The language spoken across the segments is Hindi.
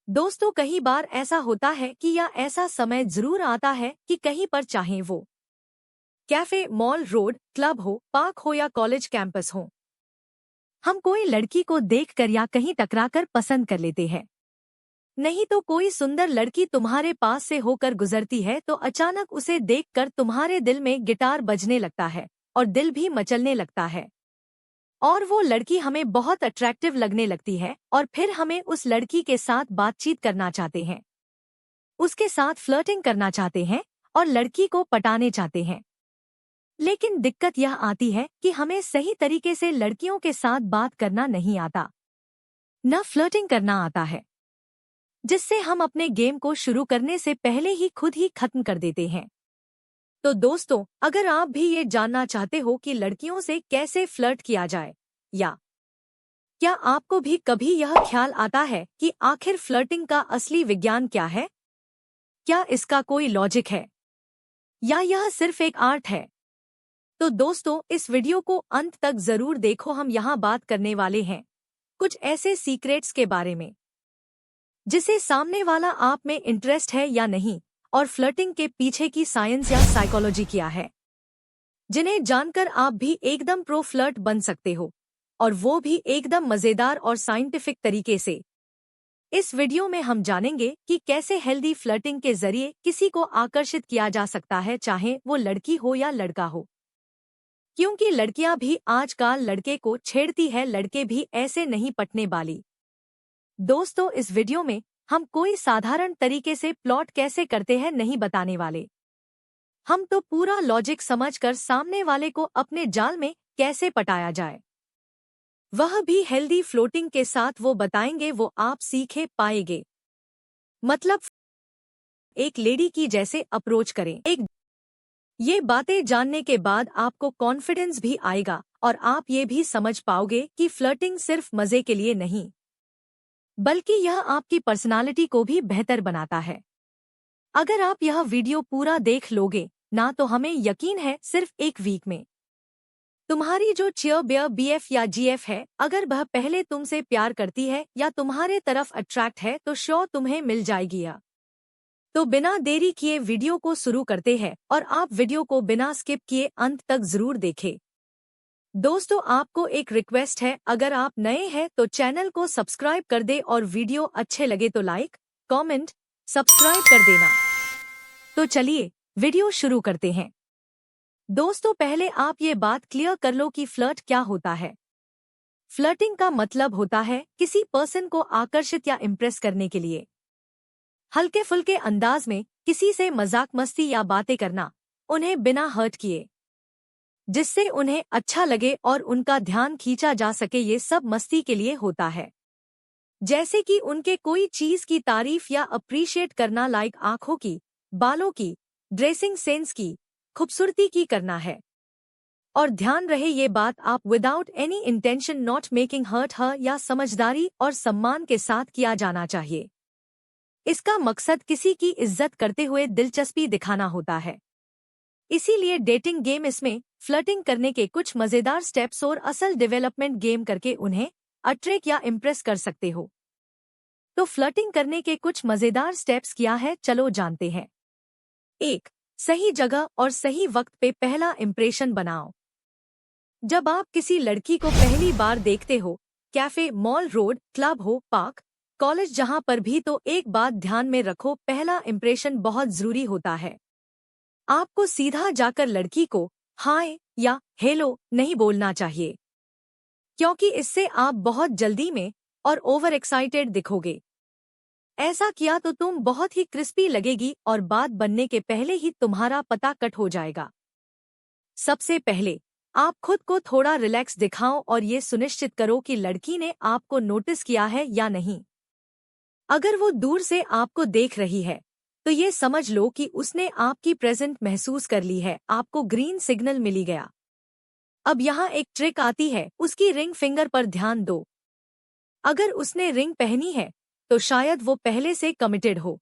दोस्तों, कई बार ऐसा होता है कि या ऐसा समय जरूर आता है कि कहीं पर चाहे वो कैफे, मॉल, रोड, क्लब हो, पार्क हो या कॉलेज कैंपस हो, हम कोई लड़की को देखकर या कहीं टकराकर पसंद कर लेते हैं। नहीं तो कोई सुंदर लड़की तुम्हारे पास से होकर गुजरती है तो अचानक उसे देखकर तुम्हारे दिल में गिटार बजने लगता है और दिल भी मचलने लगता है। और वो लड़की हमें बहुत अट्रैक्टिव लगने लगती है और फिर हमें उस लड़की के साथ बातचीत करना चाहते हैं, उसके साथ फ्लर्टिंग करना चाहते हैं और लड़की को पटाने चाहते हैं। लेकिन दिक्कत यह आती है कि हमें सही तरीके से लड़कियों के साथ बात करना नहीं आता, न फ्लर्टिंग करना आता है, जिससे हम अपने गेम को शुरू करने से पहले ही खुद ही खत्म कर देते हैं। तो दोस्तों, अगर आप भी ये जानना चाहते हो कि लड़कियों से कैसे फ्लर्ट किया जाए, या क्या आपको भी कभी यह ख्याल आता है कि आखिर फ्लर्टिंग का असली विज्ञान क्या है? क्या इसका कोई लॉजिक है या यह सिर्फ एक आर्ट है? तो दोस्तों, इस वीडियो को अंत तक जरूर देखो। हम यहाँ बात करने वाले हैं कुछ ऐसे सीक्रेट्स के बारे में जिसे सामने वाला आप में इंटरेस्ट है या नहीं, और फ्लर्टिंग के पीछे की साइंस या साइकोलॉजी क्या है, जिन्हें जानकर आप भी एकदम प्रो फ्लर्ट बन सकते हो, और वो भी एकदम मजेदार और साइंटिफिक तरीके से। इस वीडियो में हम जानेंगे कि कैसे हेल्दी फ्लर्टिंग के जरिए किसी को आकर्षित किया जा सकता है, चाहे वो लड़की हो या लड़का हो। क्योंकि लड़कियां भी आजकल लड़के को छेड़ती है, लड़के भी ऐसे नहीं पटने वाली। दोस्तों, इस वीडियो में हम कोई साधारण तरीके से प्लॉट कैसे करते हैं नहीं बताने वाले। हम तो पूरा लॉजिक समझकर सामने वाले को अपने जाल में कैसे पटाया जाए, वह भी हेल्दी फ्लोटिंग के साथ, वो बताएंगे, वो आप सीखे पाएंगे। मतलब एक लेडी की जैसे अप्रोच करें। ये बातें जानने के बाद आपको कॉन्फिडेंस भी आएगा और आप ये भी समझ पाओगे कि फ्लर्टिंग सिर्फ मजे के लिए नहीं, बल्कि यह आपकी पर्सनालिटी को भी बेहतर बनाता है। अगर आप यह वीडियो पूरा देख लोगे ना, तो हमें यकीन है सिर्फ एक वीक में तुम्हारी जो चियर बेयर बीएफ या जीएफ है, अगर वह पहले तुमसे प्यार करती है या तुम्हारे तरफ अट्रैक्ट है, तो श्योर तुम्हें मिल जाएगी। तो बिना देरी किए वीडियो को शुरू करते हैं, और आप वीडियो को बिना स्किप किए अंत तक जरूर देखें। दोस्तों, आपको एक रिक्वेस्ट है, अगर आप नए हैं तो चैनल को सब्सक्राइब कर दे और वीडियो अच्छे लगे तो लाइक, कमेंट, सब्सक्राइब कर देना। तो चलिए वीडियो शुरू करते हैं। दोस्तों, पहले आप ये बात क्लियर कर लो कि फ्लर्ट क्या होता है। फ्लर्टिंग का मतलब होता है किसी पर्सन को आकर्षित या इम्प्रेस करने के लिए हल्के फुल्के अंदाज में किसी से मजाक मस्ती या बातें करना, उन्हें बिना हर्ट किए, जिससे उन्हें अच्छा लगे और उनका ध्यान खींचा जा सके। ये सब मस्ती के लिए होता है, जैसे कि उनके कोई चीज की तारीफ या अप्रिशिएट करना, लाइक आंखों की, बालों की, ड्रेसिंग सेंस की, खूबसूरती की करना है। और ध्यान रहे ये बात, आप without any intention, not making hurt her, या समझदारी और सम्मान के साथ किया जाना चाहिए। इसका मकसद किसी की इज्जत करते हुए दिलचस्पी दिखाना होता है। इसीलिए डेटिंग गेम इसमें फ्लर्टिंग करने के कुछ मजेदार स्टेप्स और असल डेवलपमेंट गेम करके उन्हें अट्रैक्ट या इम्प्रेस कर सकते हो। तो फ्लर्टिंग करने के कुछ मजेदार स्टेप्स क्या है, चलो जानते हैं। 1. सही जगह और सही वक्त पे पहला इम्प्रेशन बनाओ। जब आप किसी लड़की को पहली बार देखते हो, कैफे, मॉल, रोड, क्लब हो, पार्क, कॉलेज, जहां पर भी, तो एक बात ध्यान में रखो, पहला इम्प्रेशन बहुत जरूरी होता है। आपको सीधा जाकर लड़की को हाय या हेलो नहीं बोलना चाहिए, क्योंकि इससे आप बहुत जल्दी में और ओवर एक्साइटेड दिखोगे। ऐसा किया तो तुम बहुत ही क्रिस्पी लगेगी और बात बनने के पहले ही तुम्हारा पता कट हो जाएगा। सबसे पहले आप खुद को थोड़ा रिलैक्स दिखाओ और ये सुनिश्चित करो कि लड़की ने आपको नोटिस किया है या नहीं। अगर वो दूर से आपको देख रही है, तो ये समझ लो कि उसने आपकी प्रेजेंट महसूस कर ली है, आपको ग्रीन सिग्नल मिली गया। अब यहाँ एक ट्रिक आती है, उसकी रिंग फिंगर पर ध्यान दो। अगर उसने रिंग पहनी है, तो शायद वो पहले से कमिटेड हो।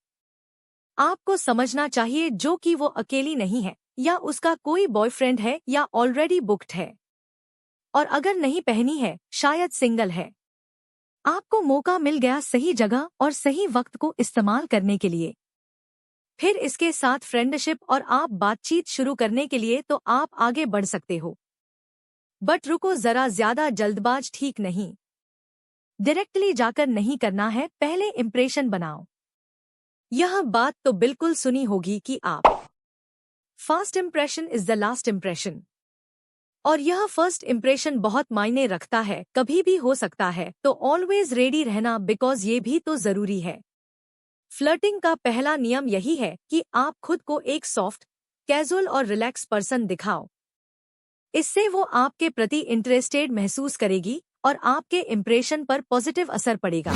आपको समझना चाहिए जो कि वो अकेली नहीं है, या उसका कोई बॉयफ्रेंड है या ऑलरेडी बुक्ड है। और अगर नहीं पहनी है, शायद सिंगल है। आपको मौका मिल गया सही जगह और सही वक्त को इस्तेमाल करने के लिए। फिर इसके साथ फ्रेंडशिप और आप बातचीत शुरू करने के लिए तो आप आगे बढ़ सकते हो। बट रुको जरा, ज्यादा जल्दबाज ठीक नहीं। डायरेक्टली जाकर नहीं करना है, पहले इंप्रेशन बनाओ। यह बात तो बिल्कुल सुनी होगी कि आप first impression is the last impression. और यह फर्स्ट इंप्रेशन बहुत मायने रखता है, कभी भी हो सकता है, तो ऑलवेज रेडी रहना, बिकॉज ये भी तो जरूरी है। फ्लर्टिंग का पहला नियम यही है कि आप खुद को एक सॉफ्ट, कैजुअल और रिलैक्स पर्सन दिखाओ। इससे वो आपके प्रति इंटरेस्टेड महसूस करेगी और आपके इंप्रेशन पर पॉजिटिव असर पड़ेगा।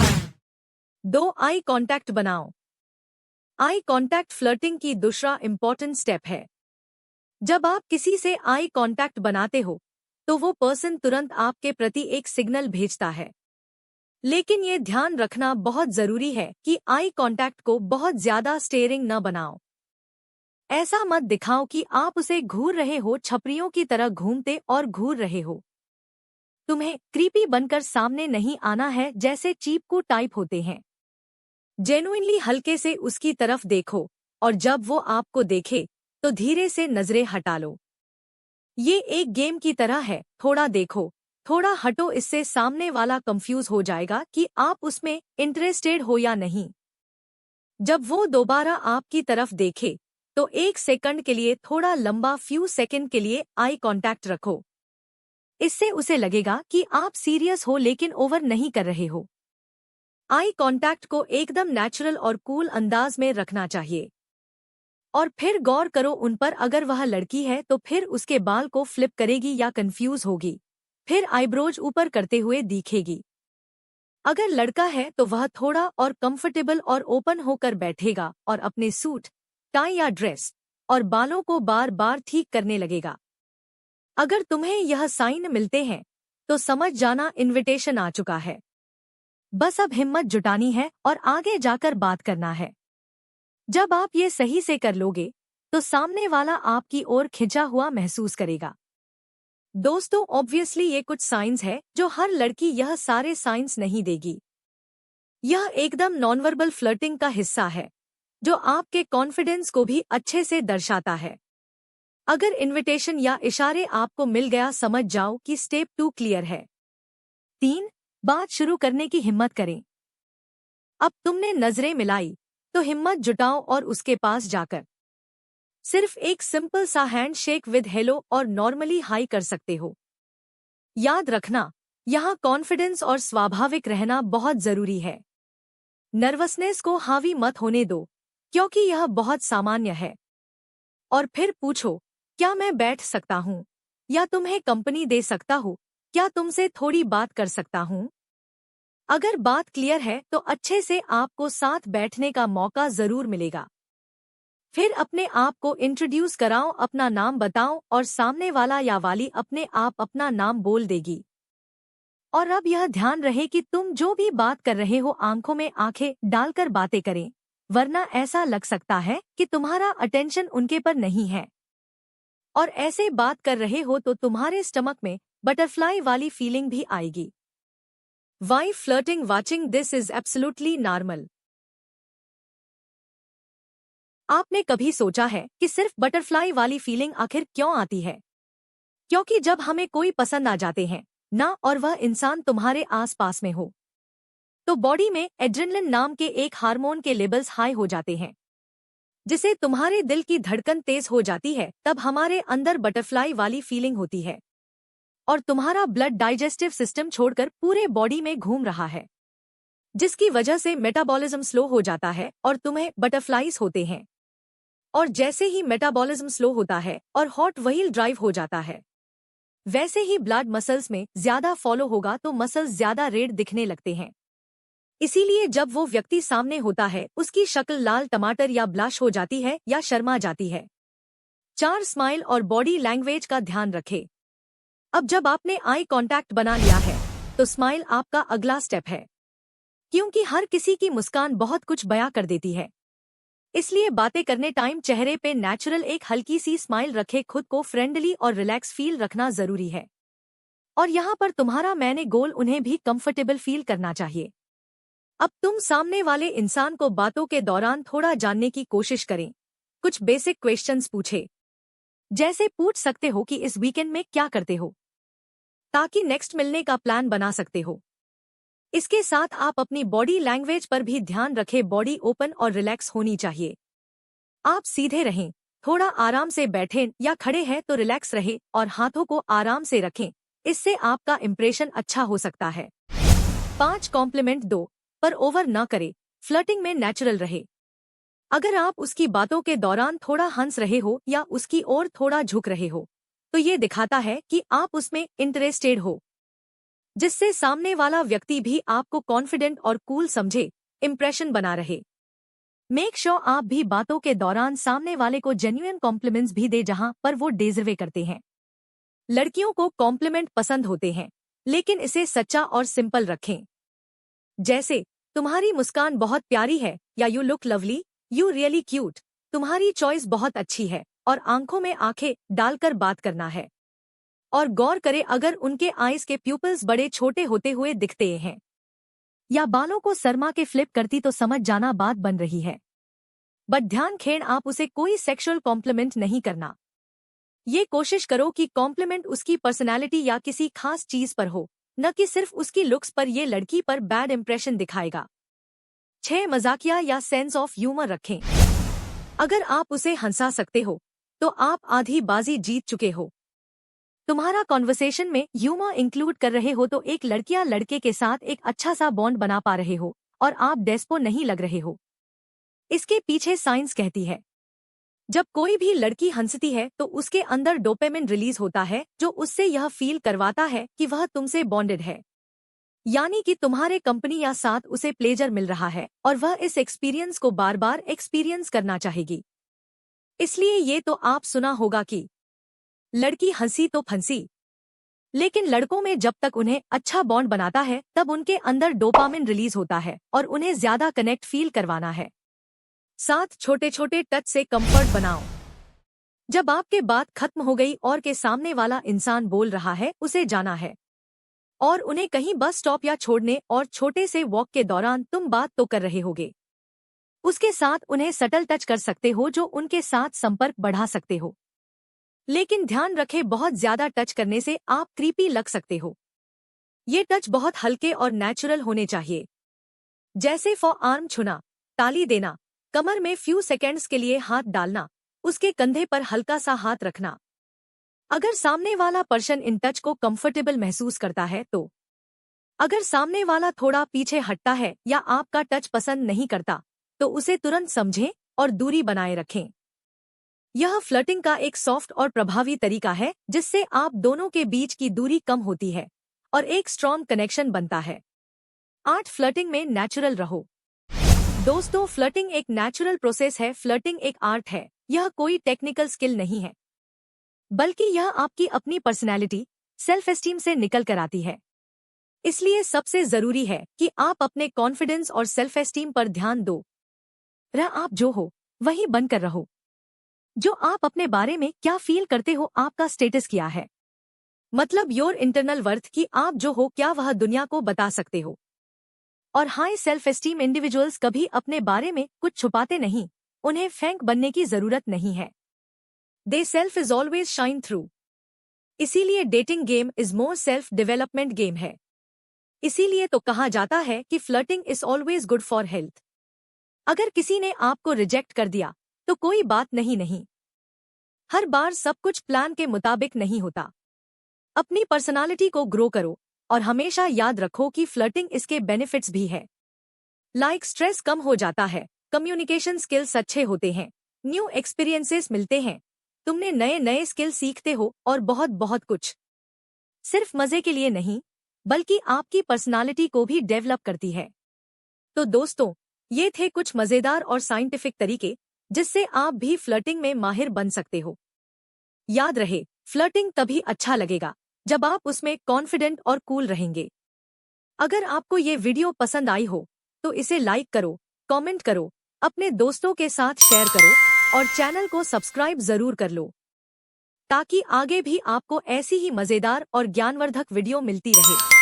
2. आई कांटेक्ट बनाओ। आई कांटेक्ट फ्लर्टिंग की दूसरा इंपॉर्टेंट स्टेप है। जब आप किसी से आई कांटेक्ट बनाते हो तो वो पर्सन तुरंत आपके प्रति एक सिग्नल भेजता है। लेकिन ये ध्यान रखना बहुत जरूरी है कि आई कांटेक्ट को बहुत ज्यादा स्टेयरिंग न बनाओ। ऐसा मत दिखाओ कि आप उसे घूर रहे हो, छपरियों की तरह घूमते और घूर रहे हो। तुम्हें क्रीपी बनकर सामने नहीं आना है जैसे चीपकू टाइप होते हैं। जेन्युइनली हल्के से उसकी तरफ देखो और जब वो आपको देखे तो धीरे से नजरें हटा लो। ये एक गेम की तरह है, थोड़ा देखो, थोड़ा हटो, इससे सामने वाला कंफ्यूज हो जाएगा कि आप उसमें इंटरेस्टेड हो या नहीं। जब वो दोबारा आपकी तरफ देखे तो 1 सेकंड के लिए, थोड़ा लंबा फ्यू सेकंड के लिए आई कांटेक्ट रखो। इससे उसे लगेगा कि आप सीरियस हो लेकिन ओवर नहीं कर रहे हो। आई कांटेक्ट को एकदम नेचुरल और कूल अंदाज में रखना चाहिए। और फिर गौर करो उन पर, अगर वह लड़की है तो फिर उसके बाल को फ्लिप करेगी या कंफ्यूज होगी, फिर आईब्रोज ऊपर करते हुए दिखेगी। अगर लड़का है तो वह थोड़ा और कंफर्टेबल और ओपन होकर बैठेगा और अपने सूट, टाई या ड्रेस और बालों को बार बार ठीक करने लगेगा। अगर तुम्हें यह साइन मिलते हैं तो समझ जाना इनविटेशन आ चुका है। बस अब हिम्मत जुटानी है और आगे जाकर बात करना है। जब आप ये सही से कर लोगे तो सामने वाला आपकी ओर खिंचा हुआ महसूस करेगा। दोस्तों, ऑब्वियसली ये कुछ साइंस है जो हर लड़की यह सारे साइंस नहीं देगी। यह एकदम नॉनवर्बल फ्लर्टिंग का हिस्सा है जो आपके कॉन्फिडेंस को भी अच्छे से दर्शाता है। अगर इनविटेशन या इशारे आपको मिल गया, समझ जाओ कि स्टेप 2 क्लियर है। 3. बात शुरू करने की हिम्मत करें। अब तुमने नजरें मिलाई तो हिम्मत जुटाओ और उसके पास जाकर सिर्फ एक सिंपल सा हैंड शेक विद हेलो और नॉर्मली हाई कर सकते हो। याद रखना, यहाँ कॉन्फिडेंस और स्वाभाविक रहना बहुत जरूरी है। नर्वसनेस को हावी मत होने दो, क्योंकि यह बहुत सामान्य है। और फिर पूछो, क्या मैं बैठ सकता हूँ या तुम्हें कंपनी दे सकता हूँ, क्या तुमसे थोड़ी बात कर सकता हूँ। अगर बात क्लियर है तो अच्छे से आपको साथ बैठने का मौका जरूर मिलेगा। फिर अपने आप को इंट्रोड्यूस कराओ, अपना नाम बताओ और सामने वाला या वाली अपने आप अपना नाम बोल देगी। और अब यह ध्यान रहे कि तुम जो भी बात कर रहे हो आंखों में आंखें डालकर बातें करें, वरना ऐसा लग सकता है कि तुम्हारा अटेंशन उनके पर नहीं है। और ऐसे बात कर रहे हो तो तुम्हारे स्टमक में बटरफ्लाई वाली फीलिंग भी आएगी। Why flirting watching this is absolutely normal. आपने कभी सोचा है कि सिर्फ बटरफ्लाई वाली फीलिंग आखिर क्यों आती है? क्योंकि जब हमें कोई पसंद आ जाते हैं ना, और वह इंसान तुम्हारे आसपास में हो, तो बॉडी में एड्रेनलिन नाम के एक हार्मोन के लेवल्स हाई हो जाते हैं, जिसे तुम्हारे दिल की धड़कन तेज हो जाती है। तब हमारे अंदर बटरफ्लाई वाली फीलिंग होती है और तुम्हारा ब्लड डाइजेस्टिव सिस्टम छोड़कर पूरे बॉडी में घूम रहा है, जिसकी वजह से मेटाबॉलिज्म स्लो हो जाता है और तुम्हें बटरफ्लाईज होते हैं। और जैसे ही मेटाबॉलिज्म स्लो होता है और हॉट व्हील ड्राइव हो जाता है, वैसे ही ब्लड मसल्स में ज्यादा फॉलो होगा तो मसल्स ज्यादा रेड दिखने लगते हैं। इसीलिए जब वो व्यक्ति सामने होता है उसकी शक्ल लाल टमाटर या ब्लश हो जाती है या शर्मा जाती है। 4. स्माइल और बॉडी लैंग्वेज का ध्यान रखें। अब जब आपने आई कांटेक्ट बना लिया है तो स्माइल आपका अगला स्टेप है, क्योंकि हर किसी की मुस्कान बहुत कुछ बयां कर देती है। इसलिए बातें करने टाइम चेहरे पे नेचुरल एक हल्की सी स्माइल रखे, खुद को फ्रेंडली और रिलैक्स फील रखना जरूरी है। और यहाँ पर तुम्हारा मैंने गोल उन्हें भी कंफर्टेबल फील करना चाहिए। अब तुम सामने वाले इंसान को बातों के दौरान थोड़ा जानने की कोशिश करें। कुछ बेसिक क्वेश्चंस पूछे, जैसे पूछ सकते हो कि इस वीकेंड में क्या करते हो, ताकि नेक्स्ट मिलने का प्लान बना सकते हो। इसके साथ आप अपनी बॉडी लैंग्वेज पर भी ध्यान रखें। बॉडी ओपन और रिलैक्स होनी चाहिए। आप सीधे रहें, थोड़ा आराम से बैठें या खड़े हैं तो रिलैक्स रहे और हाथों को आराम से रखें। इससे आपका इंप्रेशन अच्छा हो सकता है। 5 कॉम्प्लीमेंट दो, पर ओवर न करे। फ्लर्टिंग में नेचुरल रहे। अगर आप उसकी बातों के दौरान थोड़ा हंस रहे हो या उसकी ओर थोड़ा झुक रहे हो, तो ये दिखाता है कि आप उसमें इंटरेस्टेड हो, जिससे सामने वाला व्यक्ति भी आपको कॉन्फिडेंट और कूल समझे। इंप्रेशन बना रहे। मेक श्योर आप भी बातों के दौरान सामने वाले को जेन्युइन कॉम्प्लीमेंट्स भी दे जहां पर वो डिजर्व करते हैं। लड़कियों को कॉम्प्लीमेंट पसंद होते हैं, लेकिन इसे सच्चा और सिंपल रखें। जैसे, तुम्हारी मुस्कान बहुत प्यारी है, या you look lovely, you really cute. तुम्हारी चॉइस बहुत अच्छी है, और आंखों में आंखें डालकर बात करना है। और गौर करें अगर उनके आईज के प्यूपल्स बड़े छोटे होते हुए दिखते हैं, या बालों को सरमा के फ्लिप करती तो समझ जाना बात बन रही है। बट ध्यान खेड़ आप उसे कोई सेक्सुअल कॉम्प्लीमेंट नहीं करना। ये कोशिश करो कि कॉम्प्लीमेंट उसकी पर्सनैलिटी या किसी खास चीज पर हो, न कि सिर्फ उसकी लुक्स पर। ये लड़की पर बैड इंप्रेशन दिखाएगा। 6 मजाकिया या सेंस ऑफ ह्यूमर रखें। अगर आप उसे हंसा सकते हो, तो आप आधी बाजी जीत चुके हो। तुम्हारा कॉन्वर्सेशन में ह्यूमर इंक्लूड कर रहे हो तो एक लड़की या लड़के के साथ एक अच्छा सा बॉन्ड बना पा रहे हो, और आप डेस्पो नहीं लग रहे हो। इसके पीछे साइंस कहती है, जब कोई भी लड़की हंसती है तो उसके अंदर डोपामिन रिलीज होता है, जो उससे यह फील करवाता है कि वह तुमसे बॉन्डेड है, यानी कि तुम्हारे कंपनी या साथ उसे प्लेजर मिल रहा है, और वह इस एक्सपीरियंस को बार बार एक्सपीरियंस करना चाहेगी। इसलिए ये तो आप सुना होगा कि लड़की हंसी तो फंसी, लेकिन लड़कों में जब तक उन्हें अच्छा बॉन्ड बनाता है तब उनके अंदर डोपामिन रिलीज होता है और उन्हें ज्यादा कनेक्ट फील करवाना है। 7 छोटे छोटे टच से कंफर्ट बनाओ। जब आपके बात खत्म हो गई और के सामने वाला इंसान बोल रहा है उसे जाना है, और उन्हें कहीं बस स्टॉप या छोड़ने और छोटे से वॉक के दौरान तुम बात तो कर रहे होगे, उसके साथ उन्हें सटल टच कर सकते हो जो उनके साथ संपर्क बढ़ा सकते हो। लेकिन ध्यान रखें, बहुत ज्यादा टच करने से आप क्रीपी लग सकते हो। ये टच बहुत हल्के और नेचुरल होने चाहिए, जैसे फॉर आर्म छूना, ताली देना, कमर में फ्यू सेकेंड्स के लिए हाथ डालना, उसके कंधे पर हल्का सा हाथ रखना। अगर सामने वाला पर्सन इन टच को कंफर्टेबल महसूस करता है तो। अगर सामने वाला थोड़ा पीछे हटता है या आपका टच पसंद नहीं करता, तो उसे तुरंत समझें और दूरी बनाए रखें। यह फ्लर्टिंग का एक सॉफ्ट और प्रभावी तरीका है जिससे आप दोनों के बीच की दूरी कम होती है और एक स्ट्रॉन्ग कनेक्शन बनता है। 8 फ्लर्टिंग में नेचुरल रहो। दोस्तों, फ्लर्टिंग एक नेचुरल प्रोसेस है। फ्लर्टिंग एक आर्ट है। यह कोई टेक्निकल स्किल नहीं है, बल्कि यह आपकी अपनी पर्सनैलिटी, सेल्फ एस्टीम से निकल कर आती है। इसलिए सबसे जरूरी है कि आप अपने कॉन्फिडेंस और सेल्फ एस्टीम पर ध्यान दो। आप जो हो वही बनकर रहो। जो आप अपने बारे में क्या फील करते हो, आपका स्टेटस क्या है, मतलब योर इंटरनल वर्थ कि आप जो हो क्या वह दुनिया को बता सकते हो। और हाई सेल्फ एस्टीम इंडिविजुअल्स कभी अपने बारे में कुछ छुपाते नहीं। उन्हें फेंक बनने की जरूरत नहीं है। The self is always shine through. इसीलिए dating game is more self development game है। इसीलिए तो कहा जाता है कि flirting is always good for health. अगर किसी ने आपको रिजेक्ट कर दिया तो कोई बात नहीं। हर बार सब कुछ प्लान के मुताबिक नहीं होता। अपनी पर्सनालिटी को ग्रो करो और हमेशा याद रखो कि फ्लर्टिंग इसके बेनिफिट्स भी है। स्ट्रेस कम हो जाता है, कम्युनिकेशन स्किल्स अच्छे होते हैं, न्यू एक्सपीरियंसेस मिलते हैं, तुमने नए नए स्किल सीखते हो और बहुत बहुत कुछ। सिर्फ मजे के लिए नहीं, बल्कि आपकी पर्सनालिटी को भी डेवलप करती है। तो दोस्तों, ये थे कुछ मजेदार और साइंटिफिक तरीके जिससे आप भी फ्लर्टिंग में माहिर बन सकते हो। याद रहे, फ्लर्टिंग तभी अच्छा लगेगा जब आप उसमें कॉन्फिडेंट और कूल रहेंगे। अगर आपको ये वीडियो पसंद आई हो तो इसे लाइक करो, कमेंट करो, अपने दोस्तों के साथ शेयर करो और चैनल को सब्सक्राइब जरूर कर लो। ताकि आगे भी आपको ऐसी ही मजेदार और ज्ञानवर्धक वीडियो मिलती रहे।